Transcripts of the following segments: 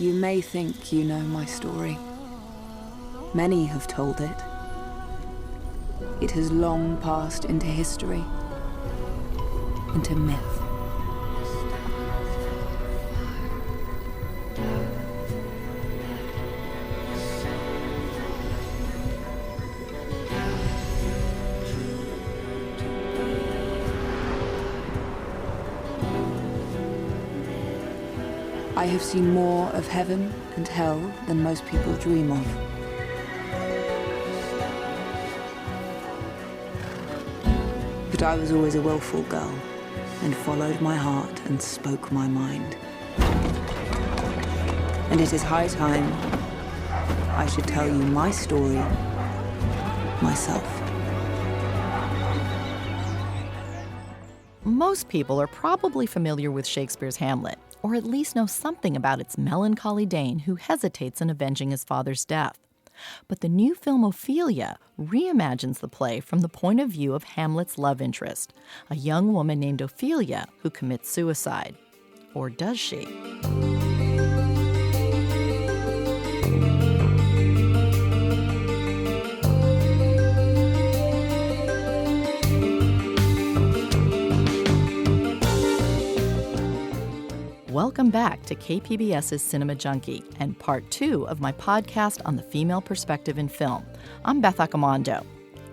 You may think you know my story. Many have told it. It has long passed into history, into myth. I have seen more of heaven and hell than most people dream of. But I was always a willful girl, and followed my heart and spoke my mind. And it is high time I should tell you my story myself. Most people are probably familiar with Shakespeare's Hamlet, or at least know something about its melancholy Dane who hesitates in avenging his father's death. But the new film Ophelia reimagines the play from the point of view of Hamlet's love interest, a young woman named Ophelia who commits suicide. Or does she? Welcome back to KPBS's Cinema Junkie and part 2 of my podcast on the female perspective in film. I'm Beth Accomando.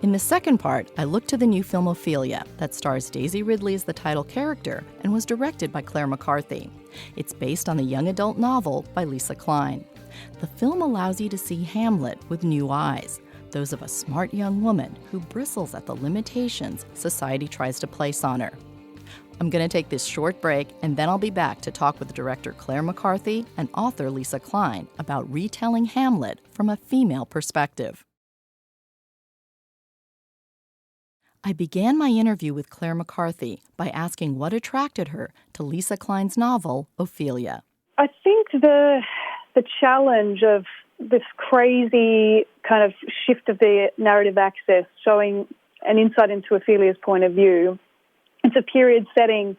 In the second part, I look to the new film Ophelia that stars Daisy Ridley as the title character and was directed by Claire McCarthy. It's based on the young adult novel by Lisa Klein. The film allows you to see Hamlet with new eyes, those of a smart young woman who bristles at the limitations society tries to place on her. I'm going to take this short break, and then I'll be back to talk with director Claire McCarthy and author Lisa Klein about retelling Hamlet from a female perspective. I began my interview with Claire McCarthy by asking what attracted her to Lisa Klein's novel, Ophelia. I think the challenge of this crazy kind of shift of the narrative axis, showing an insight into Ophelia's point of view. It's a period setting,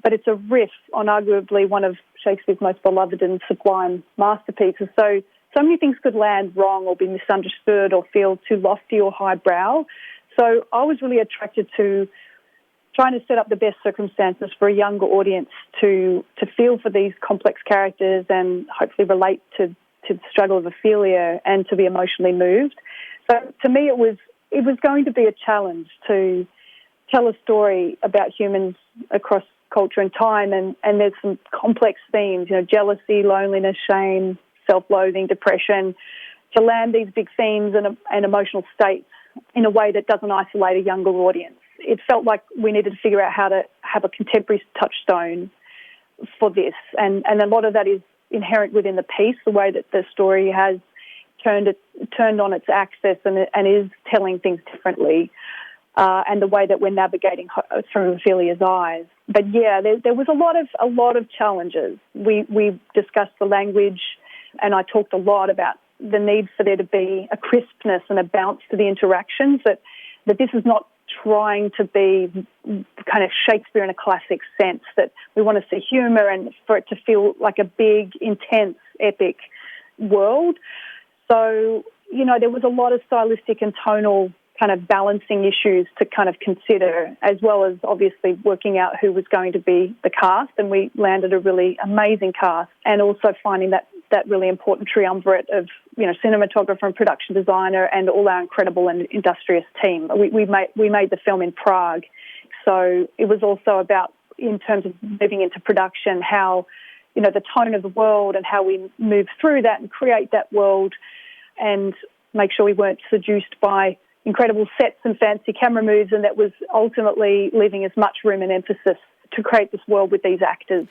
but it's a riff on arguably one of Shakespeare's most beloved and sublime masterpieces. So many things could land wrong or be misunderstood or feel too lofty or highbrow. So I was really attracted to trying to set up the best circumstances for a younger audience to feel for these complex characters and hopefully relate to the struggle of Ophelia and to be emotionally moved. So to me, it was going to be a challenge to tell a story about humans across culture and time, and there's some complex themes, jealousy, loneliness, shame, self-loathing, depression, to land these big themes and emotional states in a way that doesn't isolate a younger audience. It felt like we needed to figure out how to have a contemporary touchstone for this, and a lot of that is inherent within the piece, the way that the story has turned on its axis and is telling things differently. And the way that we're navigating through Ophelia's eyes. But yeah, there was a lot of challenges. We discussed the language, and I talked a lot about the need for there to be a crispness and a bounce to the interactions, that this is not trying to be kind of Shakespeare in a classic sense, that we want to see humour and for it to feel like a big, intense, epic world. So, there was a lot of stylistic and tonal kind of balancing issues to kind of consider, as well as obviously working out who was going to be the cast, and we landed a really amazing cast, and also finding that really important triumvirate of, cinematographer and production designer and all our incredible and industrious team. We made the film in Prague, so it was also about, in terms of moving into production, how, the tone of the world and how we move through that and create that world and make sure we weren't seduced by incredible sets and fancy camera moves, and that was ultimately leaving as much room and emphasis to create this world with these actors.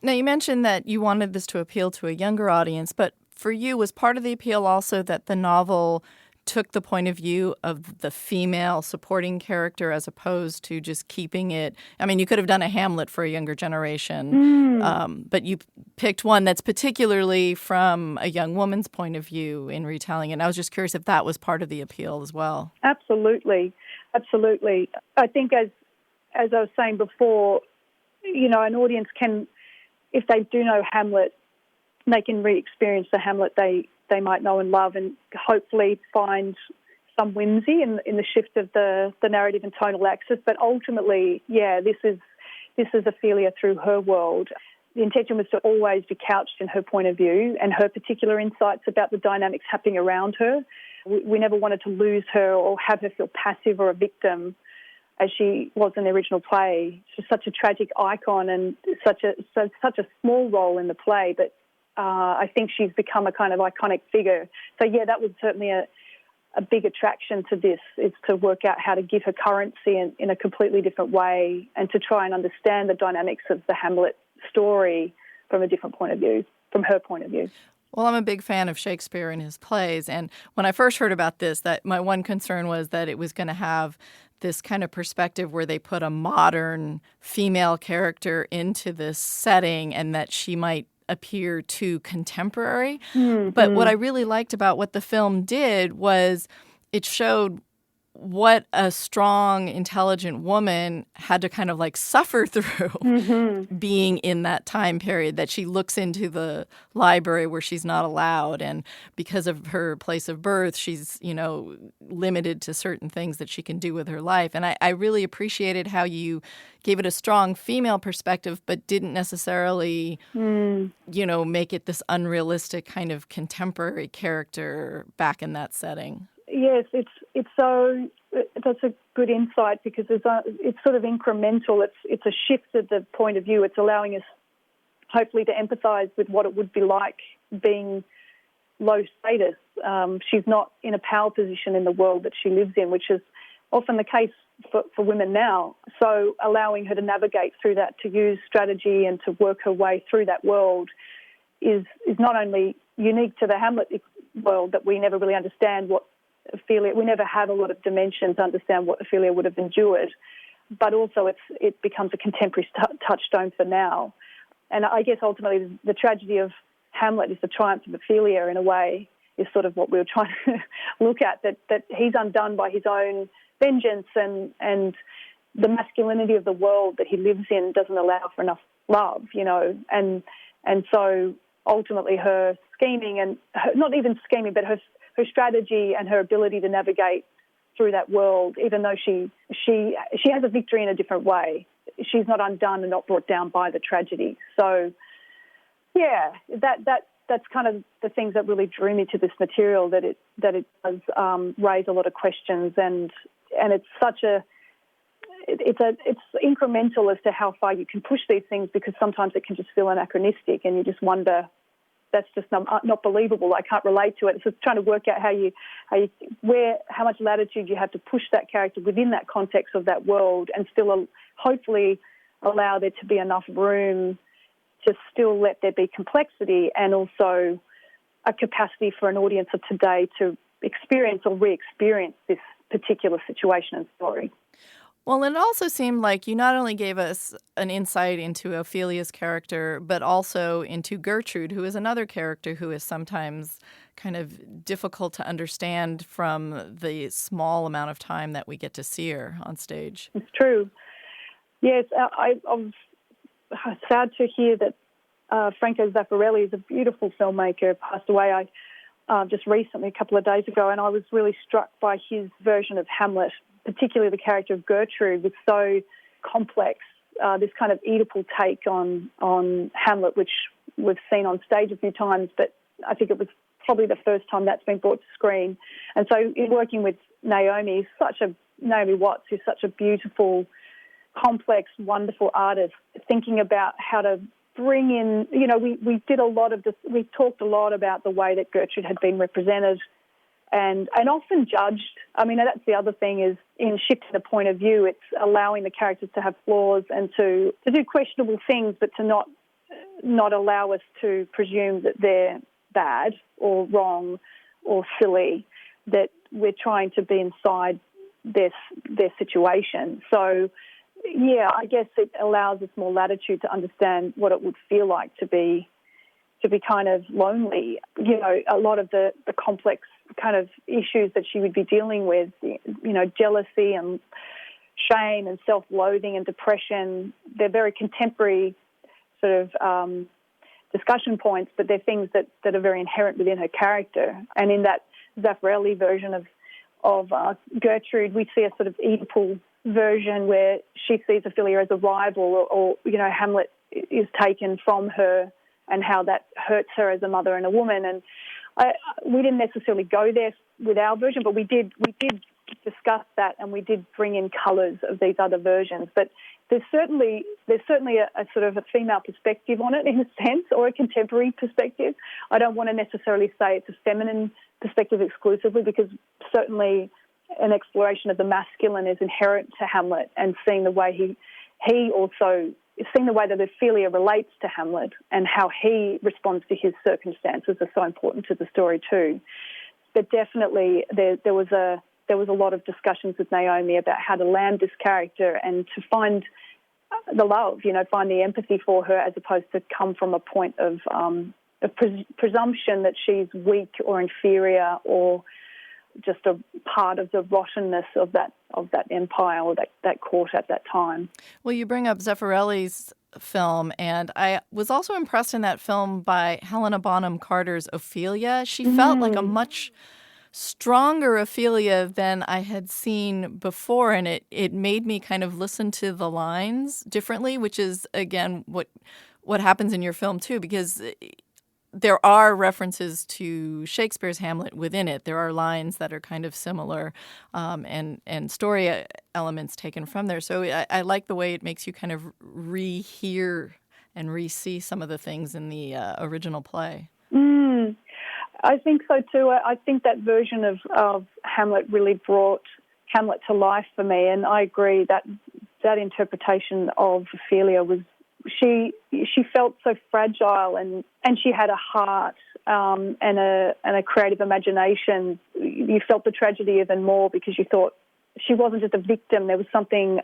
Now, you mentioned that you wanted this to appeal to a younger audience, but for you, was part of the appeal also that the novel took the point of view of the female supporting character as opposed to just keeping it? I mean, you could have done a Hamlet for a younger generation, but you picked one that's particularly from a young woman's point of view in retelling it. And I was just curious if that was part of the appeal as well. Absolutely. I think as I was saying before, an audience can, if they do know Hamlet, they can re-experience the Hamlet they might know and love, and hopefully find some whimsy in the shift of the narrative and tonal axis. But ultimately, this is Ophelia through her world. The intention was to always be couched in her point of view and her particular insights about the dynamics happening around her. We never wanted to lose her or have her feel passive or a victim as she was in the original play. She's such a tragic icon and such a small role in the play, but I think she's become a kind of iconic figure. So, that was certainly a big attraction to this, is to work out how to give her currency in a completely different way and to try and understand the dynamics of the Hamlet story from a different point of view, from her point of view. Well, I'm a big fan of Shakespeare and his plays, and when I first heard about this, that my one concern was that it was going to have this kind of perspective where they put a modern female character into this setting and that she might appear too contemporary. Mm-hmm. But what I really liked about what the film did was it showed what a strong, intelligent woman had to kind of like suffer through being in that time period, that she looks into the library where she's not allowed. And because of her place of birth, she's, limited to certain things that she can do with her life. And I really appreciated how you gave it a strong female perspective, but didn't necessarily, make it this unrealistic kind of contemporary character back in that setting. Yes, that's a good insight, because it's sort of incremental. It's a shift of the point of view. It's allowing us hopefully to empathise with what it would be like being low status. She's not in a power position in the world that she lives in, which is often the case for women now. So allowing her to navigate through that, to use strategy and to work her way through that world is not only unique to the Hamlet world, that we never really understand what Ophelia, we never have a lot of dimension to understand what Ophelia would have endured, but also it becomes a contemporary touchstone for now. And I guess ultimately the tragedy of Hamlet is the triumph of Ophelia, in a way, is sort of what we were trying to look at, that he's undone by his own vengeance, and the masculinity of the world that he lives in doesn't allow for enough love, and so ultimately her scheming, and not even scheming, but her strategy and her ability to navigate through that world, even though she has a victory in a different way. She's not undone and not brought down by the tragedy. So, that's kind of the things that really drew me to this material, that it does raise a lot of questions, and it's it's incremental as to how far you can push these things, because sometimes it can just feel anachronistic, and you just wonder, that's just not believable. I can't relate to it. It's just trying to work out how much latitude you have to push that character within that context of that world, and still hopefully allow there to be enough room to still let there be complexity, and also a capacity for an audience of today to experience or re-experience this particular situation and story. Well, it also seemed like you not only gave us an insight into Ophelia's character, but also into Gertrude, who is another character who is sometimes kind of difficult to understand from the small amount of time that we get to see her on stage. It's true. Yes, I was sad to hear that Franco Zeffirelli is a beautiful filmmaker, passed away just recently, a couple of days ago, and I was really struck by his version of Hamlet, particularly the character of Gertrude, was so complex, this kind of Oedipal take on Hamlet, which we've seen on stage a few times, but I think it was probably the first time that's been brought to screen. And so in working with Naomi Watts, who's such a beautiful, complex, wonderful artist, thinking about how to bring in, we did a lot of this, we talked a lot about the way that Gertrude had been represented and often judged. I mean, that's the other thing, is in shifting the point of view, it's allowing the characters to have flaws and to do questionable things, but to not allow us to presume that they're bad or wrong or silly, that we're trying to be inside their situation. So, I guess it allows us more latitude to understand what it would feel like to be kind of lonely. A lot of the complex kind of issues that she would be dealing with, jealousy and shame and self-loathing and depression, they're very contemporary sort of discussion points, but they're things that are very inherent within her character. And in that Zeffirelli version of Gertrude, we see a sort of Oedipal version where she sees Ophelia as a rival, or Hamlet is taken from her, and how that hurts her as a mother and a woman. And we didn't necessarily go there with our version, but we did discuss that, and we did bring in colours of these other versions. But there's certainly a sort of a female perspective on it, in a sense, or a contemporary perspective. I don't want to necessarily say it's a feminine perspective exclusively, because certainly an exploration of the masculine is inherent to Hamlet, and seeing the way seeing the way that Ophelia relates to Hamlet and how he responds to his circumstances are so important to the story too. But definitely there was a lot of discussions with Naomi about how to land this character and to find the love, find the empathy for her, as opposed to come from a point of presumption that she's weak or inferior, or just a part of the rottenness of that empire, or that court at that time. Well, you bring up Zeffirelli's film, and I was also impressed in that film by Helena Bonham Carter's Ophelia. She felt like a much stronger Ophelia than I had seen before, and it made me kind of listen to the lines differently, which is, again, what happens in your film too, because there are references to Shakespeare's Hamlet within it. There are lines that are kind of similar, and story elements taken from there. So I like the way it makes you kind of rehear and re-see some of the things in the original play. I think so too. I think that version of Hamlet really brought Hamlet to life for me, and I agree that interpretation of Ophelia was, she felt so fragile, and she had a heart and a creative imagination. You felt the tragedy even more because you thought she wasn't just a victim. There was something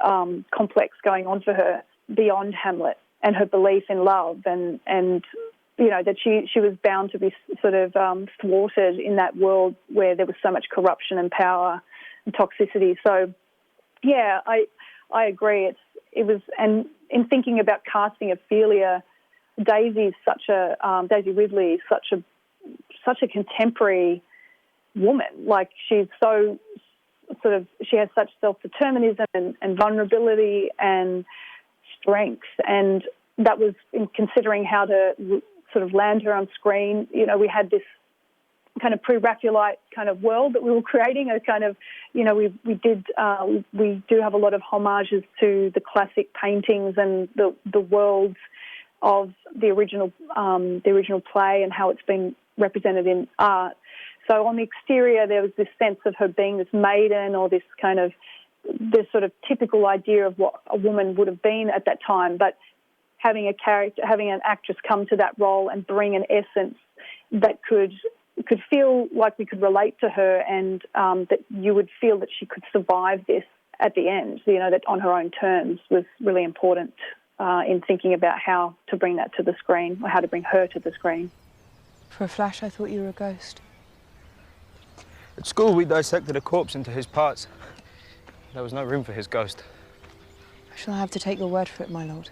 complex going on for her beyond Hamlet and her belief in love, and that she was bound to be sort of thwarted in that world where there was so much corruption and power and toxicity. So, yeah, I agree. It was, and in thinking about casting Ophelia, Daisy Ridley is such a contemporary woman. Like, she's so she has such self-determinism and vulnerability and strength, and that was in considering how to sort of land her on screen. We had this kind of pre-Raphaelite kind of world that we were creating, a kind of, we do have a lot of homages to the classic paintings and the worlds of the original play and how it's been represented in art. So on the exterior, there was this sense of her being this maiden, or this sort of typical idea of what a woman would have been at that time, but having an actress come to that role and bring an essence that could feel like we could relate to her, and that you would feel that she could survive this at the end, that on her own terms, was really important in thinking about how to bring that to the screen, or how to bring her to the screen. For a flash, I thought you were a ghost. At school, we dissected a corpse into his parts. There was no room for his ghost. I shall have to take your word for it, my lord.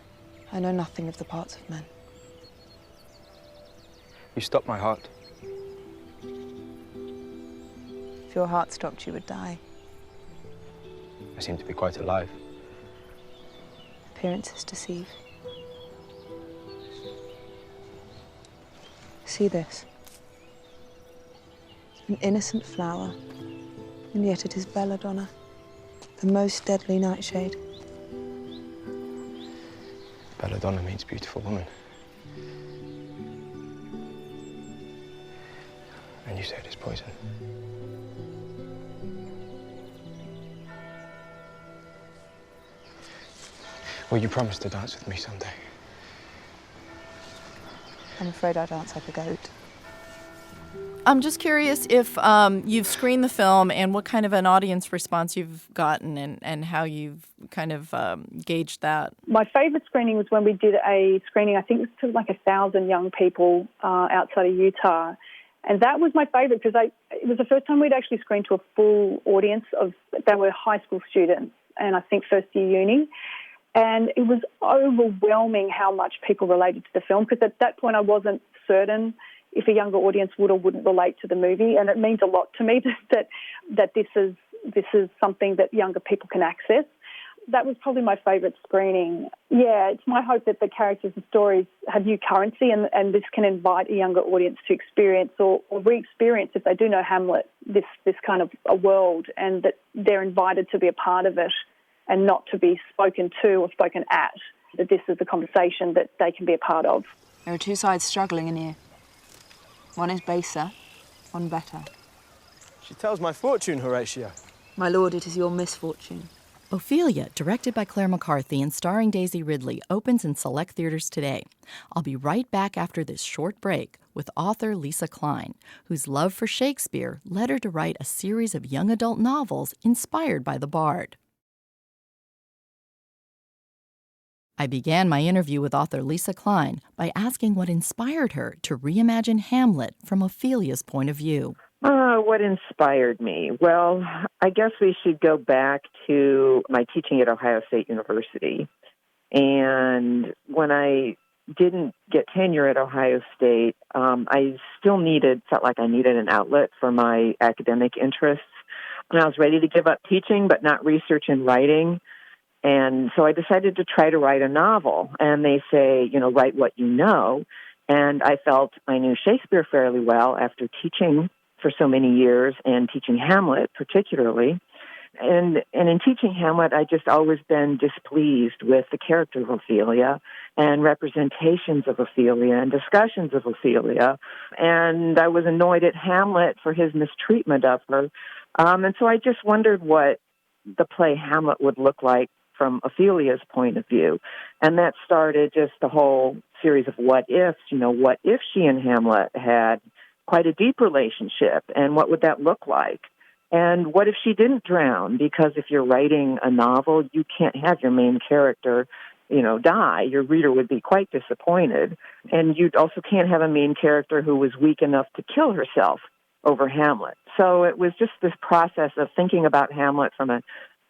I know nothing of the parts of men. You stopped my heart. If your heart stopped, you would die. I seem to be quite alive. Appearances deceive. See this. An innocent flower, and yet it is belladonna, the most deadly nightshade. Belladonna means beautiful woman. And you say it is poison. Will you promise to dance with me someday? I'm afraid I dance like a goat. I'm just curious if you've screened the film and what kind of an audience response you've gotten, and how you've kind of gauged that. My favourite screening was when we did a screening, I think it was like 1,000 young people outside of Utah. And that was my favourite because it was the first time we'd actually screened to a full audience they were high school students and I think first year uni. And it was overwhelming how much people related to the film, because at that point I wasn't certain if a younger audience would or wouldn't relate to the movie. And it means a lot to me that this is something that younger people can access. That was probably my favourite screening. Yeah, it's my hope that the characters and stories have new currency, and this can invite a younger audience to experience or re-experience, if they do know Hamlet, this kind of a world, and that they're invited to be a part of it and not to be spoken to or spoken at, that this is a conversation that they can be a part of. There are two sides struggling in here. One is baser, one better. She tells my fortune, Horatio. My lord, it is your misfortune. Ophelia, directed by Claire McCarthy and starring Daisy Ridley, opens in select theaters today. I'll be right back after this short break with author Lisa Klein, whose love for Shakespeare led her to write a series of young adult novels inspired by the Bard. I began my interview with author Lisa Klein by asking what inspired her to reimagine Hamlet from Ophelia's point of view. What inspired me? Well, I guess we should go back to my teaching at Ohio State University. And when I didn't get tenure at Ohio State, I still felt like I needed an outlet for my academic interests. And I was ready to give up teaching, but not research and writing. And so I decided to try to write a novel. And they say, write what you know. And I felt I knew Shakespeare fairly well after teaching for so many years and teaching Hamlet particularly. And in teaching Hamlet, I just always been displeased with the character of Ophelia and representations of Ophelia and discussions of Ophelia. And I was annoyed at Hamlet for his mistreatment of her. And so I just wondered what the play Hamlet would look like from Ophelia's point of view. And that started just the whole series of what ifs. What if she and Hamlet had quite a deep relationship, and what would that look like? And what if she didn't drown? Because if you're writing a novel, you can't have your main character, die. Your reader would be quite disappointed. And you also can't have a main character who was weak enough to kill herself over Hamlet. So it was just this process of thinking about Hamlet from a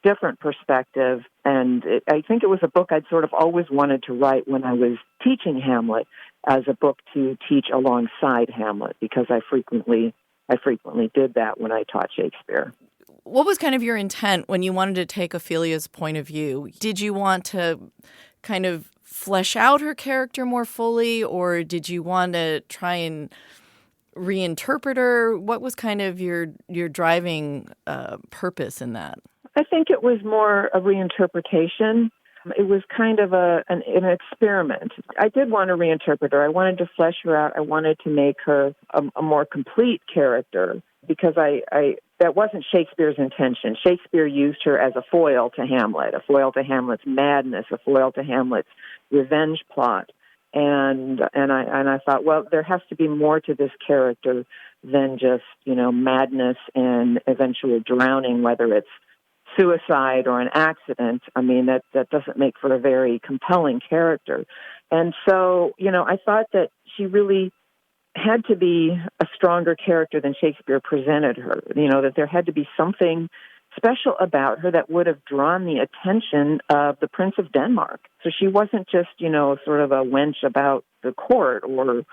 different perspective. And I think it was a book I'd sort of always wanted to write when I was teaching Hamlet, as a book to teach alongside Hamlet, because I frequently did that when I taught Shakespeare. What was kind of your intent when you wanted to take Ophelia's point of view? Did you want to kind of flesh out her character more fully, or did you want to try and reinterpret her? What was kind of your driving purpose in that? I think it was more a reinterpretation. It was kind of an experiment. I did want to reinterpret her. I wanted to flesh her out. I wanted to make her a more complete character, because that wasn't Shakespeare's intention. Shakespeare used her as a foil to Hamlet, a foil to Hamlet's madness, a foil to Hamlet's revenge plot. And I thought, well, there has to be more to this character than just, madness and eventual drowning, whether it's suicide or an accident. I mean, that doesn't make for a very compelling character. And so, I thought that she really had to be a stronger character than Shakespeare presented her, that there had to be something special about her that would have drawn the attention of the Prince of Denmark. So she wasn't just, sort of a wench about the court or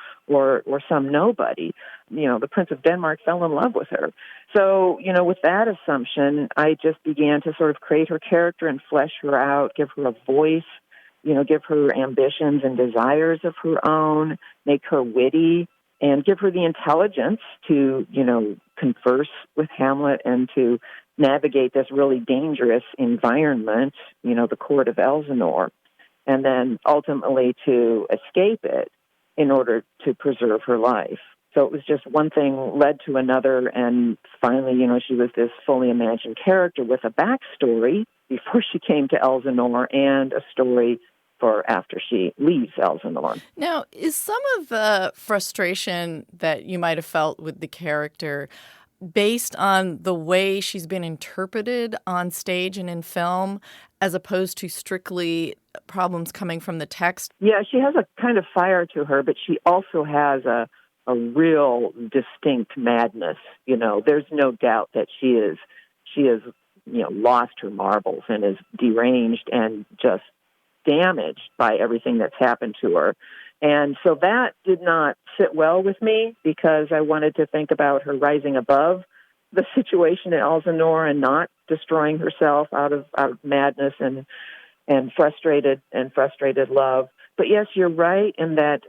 some nobody. The Prince of Denmark fell in love with her. So, with that assumption, I just began to sort of create her character and flesh her out, give her a voice, give her ambitions and desires of her own, make her witty, and give her the intelligence to, converse with Hamlet and to navigate this really dangerous environment, the court of Elsinore, and then ultimately to escape it in order to preserve her life. So it was just one thing led to another, and finally, she was this fully imagined character with a backstory before she came to Elsinore and a story for after she leaves Elsinore. Now, is some of the frustration that you might have felt with the character based on the way she's been interpreted on stage and in film, as opposed to strictly problems coming from the text? Yeah, she has a kind of fire to her, but she also has a real distinct madness. There's no doubt that she is lost her marbles and is deranged and just damaged by everything that's happened to her. And so that did not sit well with me because I wanted to think about her rising above the situation at Elsinore and not destroying herself out of madness and frustrated love. But yes, you're right in that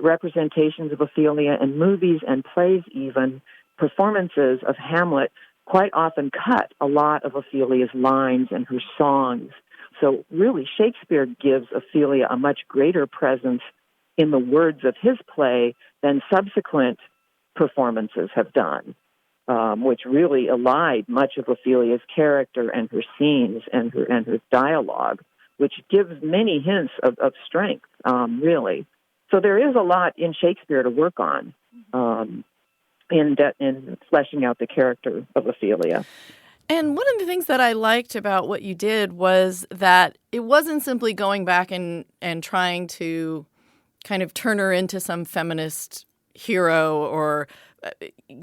representations of Ophelia in movies and plays, even performances of Hamlet, quite often cut a lot of Ophelia's lines and her songs. So really, Shakespeare gives Ophelia a much greater presence in the words of his play than subsequent performances have done, which really elide much of Ophelia's character and her scenes and her dialogue, which gives many hints of strength, really. So there is a lot in Shakespeare to work on in fleshing out the character of Ophelia. And one of the things that I liked about what you did was that it wasn't simply going back and trying to kind of turn her into some feminist hero or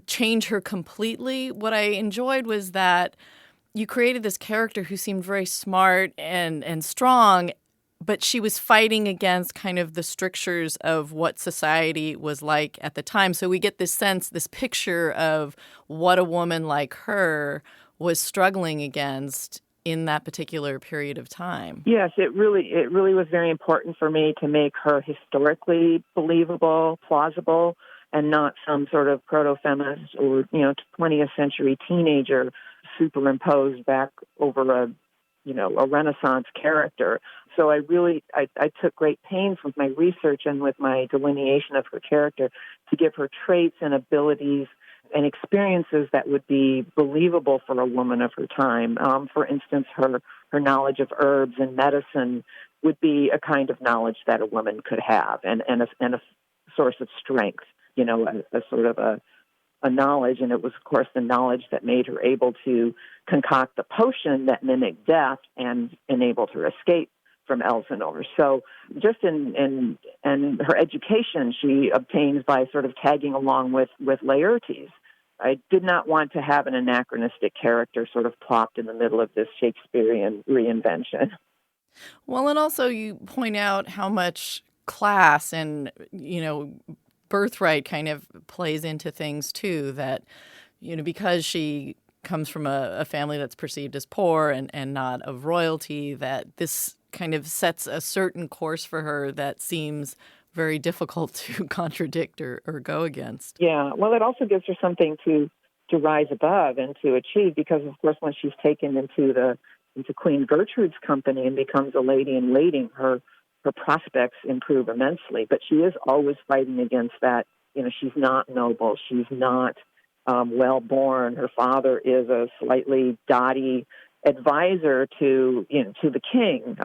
change her completely. What I enjoyed was that you created this character who seemed very smart and strong, but she was fighting against kind of the strictures of what society was like at the time. So we get this sense, this picture of what a woman like her was struggling against in that particular period of time. Yes, it really was very important for me to make her historically believable, plausible, and not some sort of proto-feminist or 20th century teenager superimposed back over a Renaissance character. So I took great pains with my research and with my delineation of her character to give her traits and abilities and experiences that would be believable for a woman of her time. For instance, her knowledge of herbs and medicine would be a kind of knowledge that a woman could have, and a source of strength. A sort of a knowledge, and it was, of course, the knowledge that made her able to concoct the potion that mimicked death and enabled her escape from Elsinore. So just in her education, she obtains by sort of tagging along with Laertes. I did not want to have an anachronistic character sort of plopped in the middle of this Shakespearean reinvention. Well, and also you point out how much class and, birthright kind of plays into things too, that, because she comes from a family that's perceived as poor and not of royalty, that this kind of sets a certain course for her that seems very difficult to contradict or go against. Yeah, well, it also gives her something to rise above and to achieve, because, of course, when she's taken into Queen Gertrude's company and becomes a lady in waiting, her prospects improve immensely. But she is always fighting against that. She's not noble. She's not well-born. Her father is a slightly dotty advisor to the king.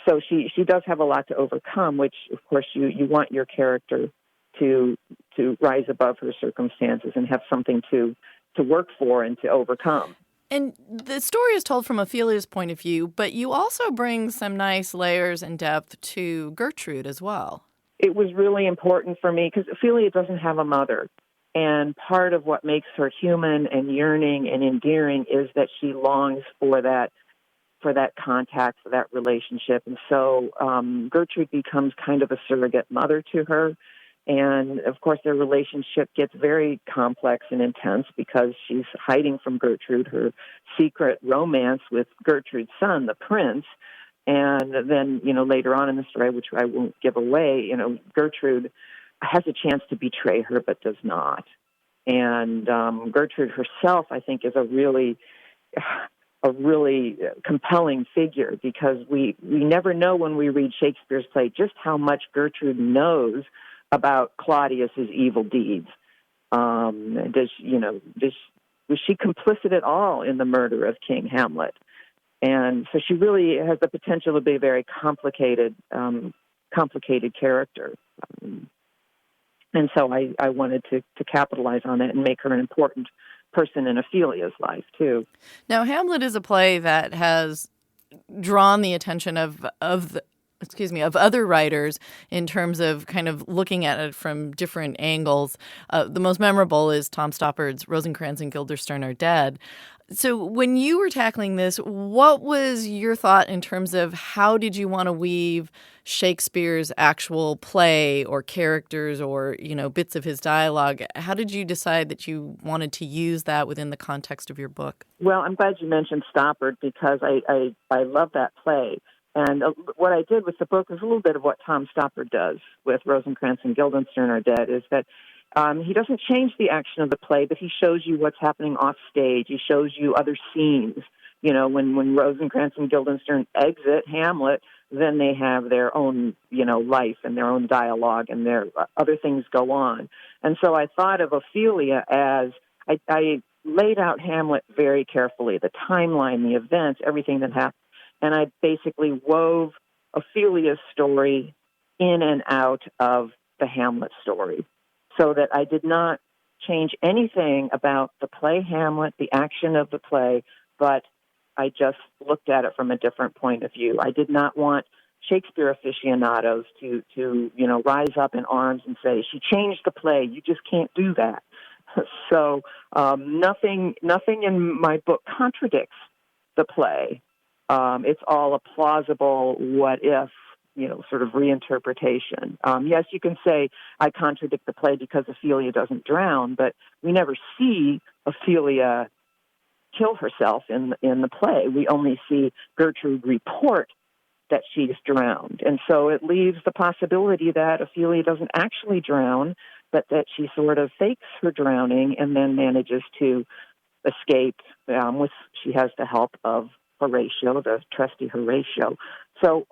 So she does have a lot to overcome, which, of course, you want your character to rise above her circumstances and have something to work for and to overcome. And the story is told from Ophelia's point of view, but you also bring some nice layers and depth to Gertrude as well. It was really important for me because Ophelia doesn't have a mother. And part of what makes her human and yearning and endearing is that she longs for that contact, for that relationship. And so Gertrude becomes kind of a surrogate mother to her. And, of course, their relationship gets very complex and intense because she's hiding from Gertrude her secret romance with Gertrude's son, the prince. And then, later on in the story, which I won't give away, Gertrude has a chance to betray her but does not. And Gertrude herself, I think, is a really compelling figure because we never know when we read Shakespeare's play just how much Gertrude knows about Claudius's evil deeds. Was she complicit at all in the murder of King Hamlet? And so she really has the potential to be a very complicated character. And so I wanted to capitalize on that and make her an important person in Ophelia's life, too. Now, Hamlet is a play that has drawn the attention of other writers in terms of kind of looking at it from different angles. The most memorable is Tom Stoppard's Rosencrantz and Guildenstern Are Dead. So when you were tackling this, what was your thought in terms of how did you want to weave Shakespeare's actual play or characters or, bits of his dialogue? How did you decide that you wanted to use that within the context of your book? Well, I'm glad you mentioned Stoppard because I love that play. And what I did with the book was a little bit of what Tom Stoppard does with Rosencrantz and Guildenstern Are Dead, is that he doesn't change the action of the play, but he shows you what's happening off stage. He shows you other scenes. When Rosencrantz and Guildenstern exit Hamlet, then they have their own, life and their own dialogue, and their other things go on. And so I thought of Ophelia as I laid out Hamlet very carefully, the timeline, the events, everything that happened. And I basically wove Ophelia's story in and out of the Hamlet story, so that I did not change anything about the play Hamlet, the action of the play, but I just looked at it from a different point of view. I did not want Shakespeare aficionados to rise up in arms and say, she changed the play, you just can't do that. So nothing in my book contradicts the play. It's all a plausible what-if, sort of reinterpretation. Yes, you can say I contradict the play because Ophelia doesn't drown, but we never see Ophelia kill herself in the play. We only see Gertrude report that she's drowned. And so it leaves the possibility that Ophelia doesn't actually drown, but that she sort of fakes her drowning and then manages to escape. She has the help of Horatio, the trusty Horatio. So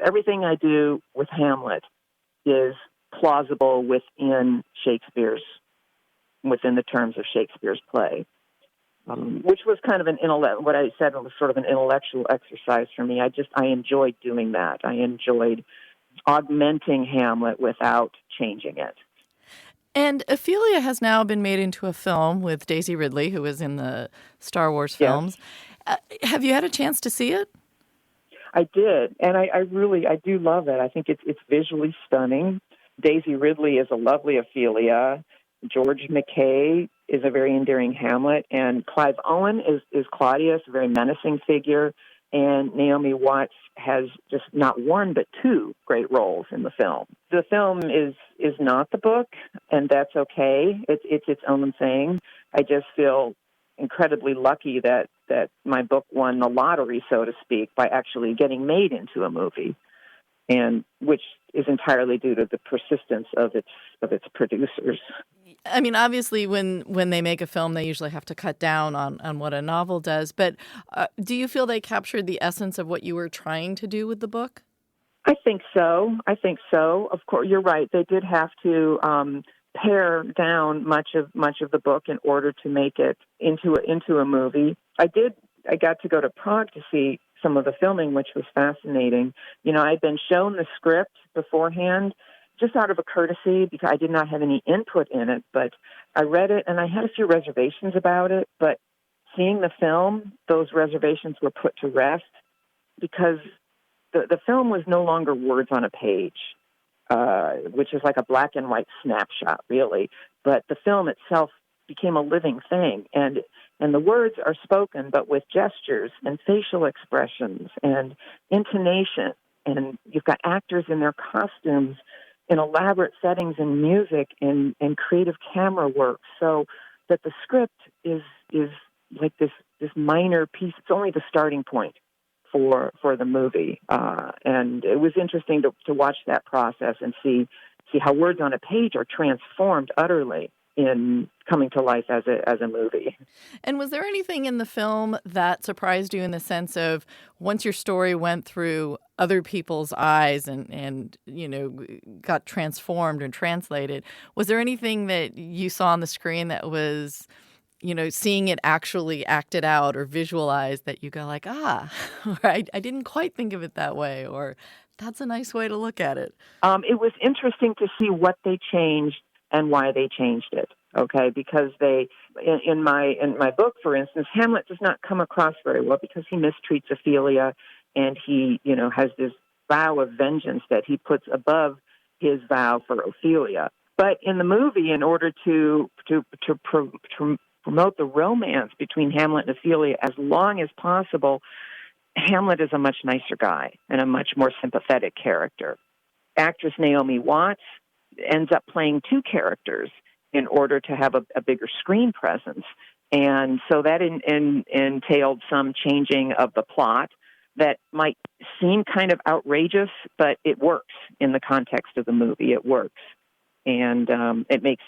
everything I do with Hamlet is plausible within the terms of Shakespeare's play, which was kind of what I said was sort of an intellectual exercise for me. I enjoyed doing that. I enjoyed augmenting Hamlet without changing it. And Ophelia has now been made into a film with Daisy Ridley, who was in the Star Wars films. Yes. Have you had a chance to see it? I did, and I do love it. I think it's visually stunning. Daisy Ridley is a lovely Ophelia. George McKay is a very endearing Hamlet, and Clive Owen is Claudius, a very menacing figure, and Naomi Watts has just not one but two great roles in the film. The film is not the book, and that's okay. It's its own thing. I just feel incredibly lucky that my book won the lottery, so to speak, by actually getting made into a movie, and which is entirely due to the persistence of its producers. I mean, obviously, when they make a film, they usually have to cut down on what a novel does. But do you feel they captured the essence of what you were trying to do with the book? I think so. Of course, you're right. They did have to pare down much of the book in order to make it into a movie. I got to go to Prague to see some of the filming, which was fascinating. I'd been shown the script beforehand just out of a courtesy because I did not have any input in it, but I read it and I had a few reservations about it, but seeing the film, those reservations were put to rest because the film was no longer words on a page, which is like a black and white snapshot, really. But the film itself became a living thing, and the words are spoken, but with gestures and facial expressions and intonation. And you've got actors in their costumes in elaborate settings and music and creative camera work, so that the script is like this minor piece. It's only the starting point for the movie, and it was interesting to watch that process and see how words on a page are transformed utterly in coming to life as a movie. And was there anything in the film that surprised you in the sense of once your story went through other people's eyes and got transformed and translated, was there anything that you saw on the screen that was, seeing it actually acted out or visualized that you go like, or I didn't quite think of it that way, or that's a nice way to look at it? It was interesting to see what they changed and why they changed it. Okay, because in my book, for instance, Hamlet does not come across very well because he mistreats Ophelia, and he has this vow of vengeance that he puts above his vow for Ophelia. But in the movie, in order to promote the romance between Hamlet and Ophelia as long as possible, Hamlet is a much nicer guy and a much more sympathetic character. Actress Naomi Watts ends up playing two characters in order to have a bigger screen presence. And so that entailed some changing of the plot that might seem kind of outrageous, but it works in the context of the movie. It works. And it makes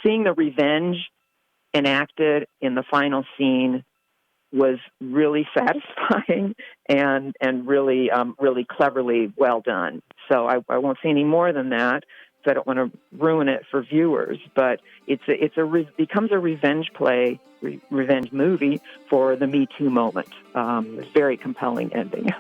seeing the revenge enacted in the final scene was really satisfying and really really cleverly well done. So I won't say any more than that, because I don't want to ruin it for viewers. But becomes a revenge play, revenge movie for the Me Too moment. It's a very compelling ending.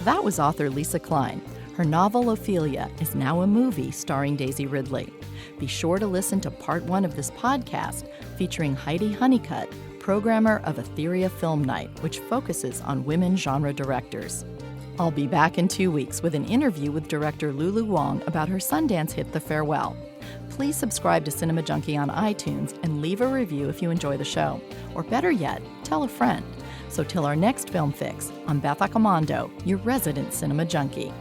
That was author Lisa Klein. Her novel Ophelia is now a movie starring Daisy Ridley. Be sure to listen to part 1 of this podcast featuring Heidi Honeycutt, programmer of Etheria Film Night, which focuses on women genre directors. I'll be back in 2 weeks with an interview with director Lulu Wong about her Sundance hit The Farewell. Please subscribe to Cinema Junkie on iTunes and leave a review if you enjoy the show. Or better yet, tell a friend. So till our next Film Fix, I'm Beth Accomando, your resident Cinema Junkie.